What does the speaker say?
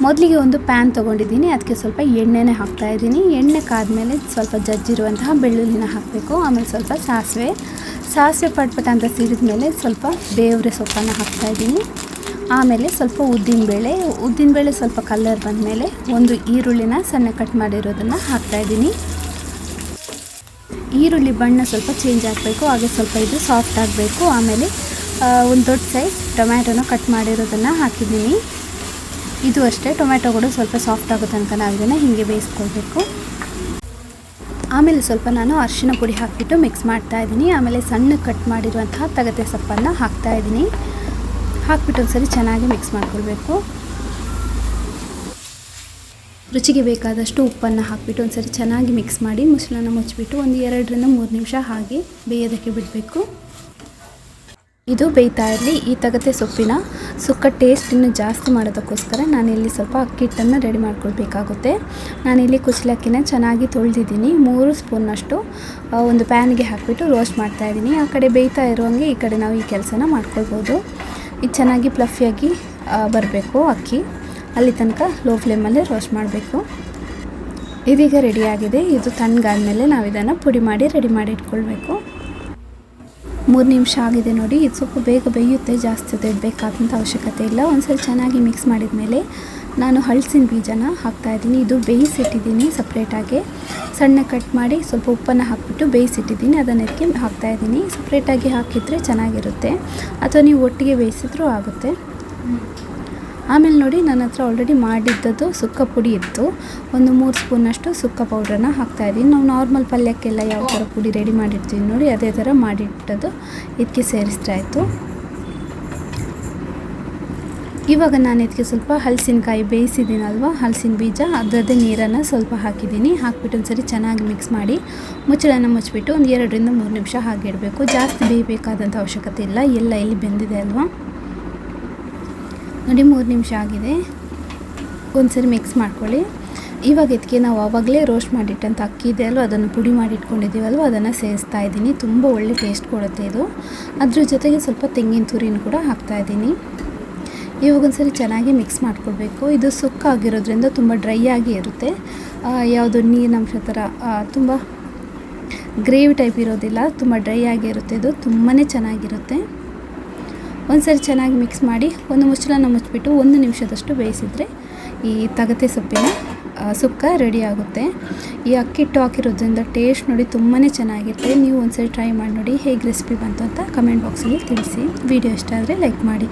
ಮೊದಲಿಗೆ ಒಂದು ಪ್ಯಾನ್ ತೊಗೊಂಡಿದ್ದೀನಿ, ಅದಕ್ಕೆ ಸ್ವಲ್ಪ ಎಣ್ಣೆನೇ ಹಾಕ್ತಾಯಿದ್ದೀನಿ. ಎಣ್ಣೆ ಕಾದ್ಮೇಲೆ ಸ್ವಲ್ಪ ಜಜ್ಜಿರುವಂತಹ ಬೆಳ್ಳುಳ್ಳಿನ ಹಾಕಬೇಕು. ಆಮೇಲೆ ಸ್ವಲ್ಪ ಸಾಸಿವೆ ಪಟ್ಪಟ ಅಂತ ಸಿಡಿದ ಮೇಲೆ ಸ್ವಲ್ಪ ಬೇವ್ರೆ ಸೊಪ್ಪನ್ನು ಹಾಕ್ತಾಯಿದ್ದೀನಿ. ಆಮೇಲೆ ಸ್ವಲ್ಪ ಉದ್ದಿನಬೇಳೆ ಸ್ವಲ್ಪ ಕಲರ್ ಬಂದಮೇಲೆ ಒಂದು ಈರುಳ್ಳಿನ ಸಣ್ಣ ಕಟ್ ಮಾಡಿರೋದನ್ನು ಹಾಕ್ತಾಯಿದ್ದೀನಿ. ಈರುಳ್ಳಿ ಬಣ್ಣ ಸ್ವಲ್ಪ ಚೇಂಜ್ ಆಗಬೇಕು, ಹಾಗೆ ಸ್ವಲ್ಪ ಇದು ಸಾಫ್ಟ್ ಆಗಬೇಕು. ಆಮೇಲೆ ಒಂದು ದೊಡ್ಡ ಸೈಜ್ ಟೊಮ್ಯಾಟೊನ ಕಟ್ ಮಾಡಿರೋದನ್ನು ಹಾಕಿದ್ದೀನಿ. ಇದು ಅಷ್ಟೇ, ಟೊಮ್ಯಾಟೊ ಕೂಡ ಸ್ವಲ್ಪ ಸಾಫ್ಟ್ ಆಗೋ ತನಕ ನಾವು ಇದನ್ನು ಹೀಗೆ ಬೇಯಿಸ್ಕೊಳ್ಬೇಕು. ಆಮೇಲೆ ಸ್ವಲ್ಪ ನಾನು ಅರಿಶಿನ ಪುಡಿ ಹಾಕಿಬಿಟ್ಟು ಮಿಕ್ಸ್ ಮಾಡ್ತಾಯಿದ್ದೀನಿ. ಆಮೇಲೆ ಸಣ್ಣ ಕಟ್ ಮಾಡಿರುವಂತಹ ತಗತೆ ಸೊಪ್ಪನ್ನು ಹಾಕ್ತಾಯಿದ್ದೀನಿ. ಹಾಕ್ಬಿಟ್ಟು ಒಂದ್ಸರಿ ಚೆನ್ನಾಗಿ ಮಿಕ್ಸ್ ಮಾಡ್ಕೊಳ್ಬೇಕು. ರುಚಿಗೆ ಬೇಕಾದಷ್ಟು ಉಪ್ಪನ್ನು ಹಾಕಿಬಿಟ್ಟು ಒಂದ್ಸರಿ ಚೆನ್ನಾಗಿ ಮಿಕ್ಸ್ ಮಾಡಿ ಮುಚ್ಚಳನ ಮುಚ್ಚಿಬಿಟ್ಟು ಒಂದು 2 ರಿಂದ 3 ನಿಮಿಷ ಹಾಗೆ ಬೇಯೋದಕ್ಕೆ ಬಿಡಬೇಕು. ಇದು ಬೇಯ್ತಾ ಇರಲಿ. ಈ ತಗತೆ ಸೊಪ್ಪಿನ ಸುಕ್ಕ ಟೇಸ್ಟ್ ಇನ್ನೂ ಜಾಸ್ತಿ ಮಾಡೋದಕ್ಕೋಸ್ಕರ ನಾನಿಲ್ಲಿ ಸ್ವಲ್ಪ ಅಕ್ಕಿ ಹಿಟ್ಟನ್ನು ರೆಡಿ ಮಾಡ್ಕೊಳ್ಬೇಕಾಗುತ್ತೆ. ನಾನಿಲ್ಲಿ ಕುಚ್ಚಲಕ್ಕಿನ ಚೆನ್ನಾಗಿ ತೊಳೆದಿದ್ದೀನಿ. 3 ಸ್ಪೂನ್ನಷ್ಟು ಒಂದು ಪ್ಯಾನ್ಗೆ ಹಾಕಿಬಿಟ್ಟು ರೋಸ್ಟ್ ಮಾಡ್ತಾಯಿದ್ದೀನಿ. ಆ ಕಡೆ ಬೇಯ್ತಾ ಇರುವಂಗೆ ಈ ಕಡೆ ನಾವು ಈ ಕೆಲಸನ ಮಾಡ್ಕೊಳ್ಬೋದು. ಇದು ಚೆನ್ನಾಗಿ ಫ್ಲಫಿಯಾಗಿ ಬರಬೇಕು ಅಕ್ಕಿ, ಅಲ್ಲಿ ತನಕ ಲೋ ಫ್ಲೇಮಲ್ಲೇ ರೋಸ್ಟ್ ಮಾಡಬೇಕು. ಇದೀಗ ರೆಡಿಯಾಗಿದೆ. ಇದು ತಣ್ಣಗಾದ್ಮೇಲೆ ನಾವು ಇದನ್ನು ಪುಡಿ ಮಾಡಿ ರೆಡಿ ಮಾಡಿ ಇಟ್ಕೊಳ್ಬೇಕು. 3 ನಿಮಿಷ ಆಗಿದೆ ನೋಡಿ. ಇದು ಸ್ವಲ್ಪ ಬೇಗ ಬೇಯುತ್ತೆ, ಜಾಸ್ತಿ ಹೊತ್ತು ಇಡಬೇಕಾದಂಥ ಅವಶ್ಯಕತೆ ಇಲ್ಲ. ಒಂದ್ಸರಿ ಚೆನ್ನಾಗಿ ಮಿಕ್ಸ್ ಮಾಡಿದ ಮೇಲೆ ನಾನು ಹಲಸಿನ ಬೀಜನ ಹಾಕ್ತಾಯಿದ್ದೀನಿ. ಇದು ಬೇಯಿಸಿಟ್ಟಿದ್ದೀನಿ ಸಪ್ರೇಟಾಗಿ, ಸಣ್ಣ ಕಟ್ ಮಾಡಿ ಸ್ವಲ್ಪ ಉಪ್ಪನ್ನು ಹಾಕಿಬಿಟ್ಟು ಬೇಯಿಸಿಟ್ಟಿದ್ದೀನಿ. ಅದನ್ನು ಇದಕ್ಕೆ ಹಾಕ್ತಾಯಿದ್ದೀನಿ. ಸಪ್ರೇಟಾಗಿ ಹಾಕಿದರೆ ಚೆನ್ನಾಗಿರುತ್ತೆ, ಅಥವಾ ನೀವು ಒಟ್ಟಿಗೆ ಬೇಯಿಸಿದ್ರೂ ಆಗುತ್ತೆ. ಆಮೇಲೆ ನೋಡಿ, ನನ್ನ ಹತ್ರ ಆಲ್ರೆಡಿ ಮಾಡಿದ್ದದ್ದು ಸುಕ್ಕ ಪುಡಿ ಇತ್ತು. ಒಂದು 3 ಸ್ಪೂನಷ್ಟು ಸುಕ್ಕ ಪೌಡ್ರನ್ನ ಹಾಕ್ತಾಯಿದ್ದೀನಿ. ನಾವು ನಾರ್ಮಲ್ ಪಲ್ಯಕ್ಕೆಲ್ಲ ಯಾವ ಥರ ಪುಡಿ ರೆಡಿ ಮಾಡಿರ್ತೀವಿ ನೋಡಿ, ಅದೇ ಥರ ಮಾಡಿಟ್ಟದ್ದು ಇದಕ್ಕೆ ಸೇರಿಸ್ತಾಯಿತ್ತು. ಇವಾಗ ನಾನು ಇದಕ್ಕೆ ಸ್ವಲ್ಪ ಹಲಸಿನಕಾಯಿ ಬೇಯಿಸಿದ್ದೀನಲ್ವ, ಹಲಸಿನ ಬೀಜ ಅದರದ್ದೇ ನೀರನ್ನು ಸ್ವಲ್ಪ ಹಾಕಿದ್ದೀನಿ. ಹಾಕಿಬಿಟ್ಟು ಒಂದ್ಸರಿ ಚೆನ್ನಾಗಿ ಮಿಕ್ಸ್ ಮಾಡಿ ಮುಚ್ಚಳನ ಮುಚ್ಚಿಬಿಟ್ಟು ಒಂದು 2 ರಿಂದ 3 ನಿಮಿಷ ಹಾಗೆ ಇಡಬೇಕು. ಜಾಸ್ತಿ ಬೇಯಬೇಕಾದಂಥ ಅವಶ್ಯಕತೆ ಇಲ್ಲ, ಎಲ್ಲ ಇಲ್ಲಿ ಬೆಂದಿದೆ ಅಲ್ವಾ. ನೋಡಿ 3 ನಿಮಿಷ ಆಗಿದೆ. ಒಂದ್ಸರಿ ಮಿಕ್ಸ್ ಮಾಡ್ಕೊಳ್ಳಿ. ಇವಾಗ ಇದಕ್ಕೆ ನಾವು ಆವಾಗಲೇ ರೋಸ್ಟ್ ಮಾಡಿಟ್ಟಂಥ ಅಕ್ಕಿ ಇದೆ ಅಲ್ವ, ಅದನ್ನು ಪುಡಿ ಮಾಡಿ ಇಟ್ಕೊಂಡಿದ್ದೀವಲ್ವ, ಅದನ್ನು ಸೇರಿಸ್ತಾ ಇದ್ದೀನಿ. ತುಂಬ ಒಳ್ಳೆ ಟೇಸ್ಟ್ ಕೊಡುತ್ತೆ ಇದು. ಅದ್ರ ಜೊತೆಗೆ ಸ್ವಲ್ಪ ತೆಂಗಿನ ತುರಿನ ಕೂಡ ಹಾಕ್ತಾಯಿದ್ದೀನಿ. ಇವಾಗ ಒಂದ್ಸರಿ ಚೆನ್ನಾಗಿ ಮಿಕ್ಸ್ ಮಾಡ್ಕೊಳ್ಬೇಕು. ಇದು ಸುಕ್ಕ ಆಗಿರೋದ್ರಿಂದ ತುಂಬ ಡ್ರೈ ಆಗಿ ಇರುತ್ತೆ, ಯಾವುದು ನೀರಿನಂಶ ಥರ ತುಂಬ ಗ್ರೇವಿ ಟೈಪ್ ಇರೋದಿಲ್ಲ, ತುಂಬ ಡ್ರೈ ಆಗಿರುತ್ತೆ. ಇದು ತುಂಬಾ ಚೆನ್ನಾಗಿರುತ್ತೆ. ಒಂದ್ಸರಿ ಚೆನ್ನಾಗಿ ಮಿಕ್ಸ್ ಮಾಡಿ ಒಂದು ಮುಚ್ಚಳನ ಮುಚ್ಚಿಬಿಟ್ಟು 1 ನಿಮಿಷದಷ್ಟು ಬೇಯಿಸಿದರೆ ಈ ತಗತೆ ಸೊಪ್ಪಿನ ಸುಕ್ಕ ರೆಡಿ ಆಗುತ್ತೆ. ಈ ಅಕ್ಕಿ ಹಿಟ್ಟು ಹಾಕಿರೋದ್ರಿಂದ ಟೇಸ್ಟ್ ನೋಡಿ ತುಂಬಾ ಚೆನ್ನಾಗಿರುತ್ತೆ. ನೀವು ಒಂದ್ಸರಿ ಟ್ರೈ ಮಾಡಿ ನೋಡಿ, ಹೇಗೆ ರೆಸಿಪಿ ಬಂತು ಅಂತ ಕಮೆಂಟ್ ಬಾಕ್ಸಲ್ಲಿ ತಿಳಿಸಿ. ವಿಡಿಯೋ ಇಷ್ಟ ಆದರೆ ಲೈಕ್ ಮಾಡಿ.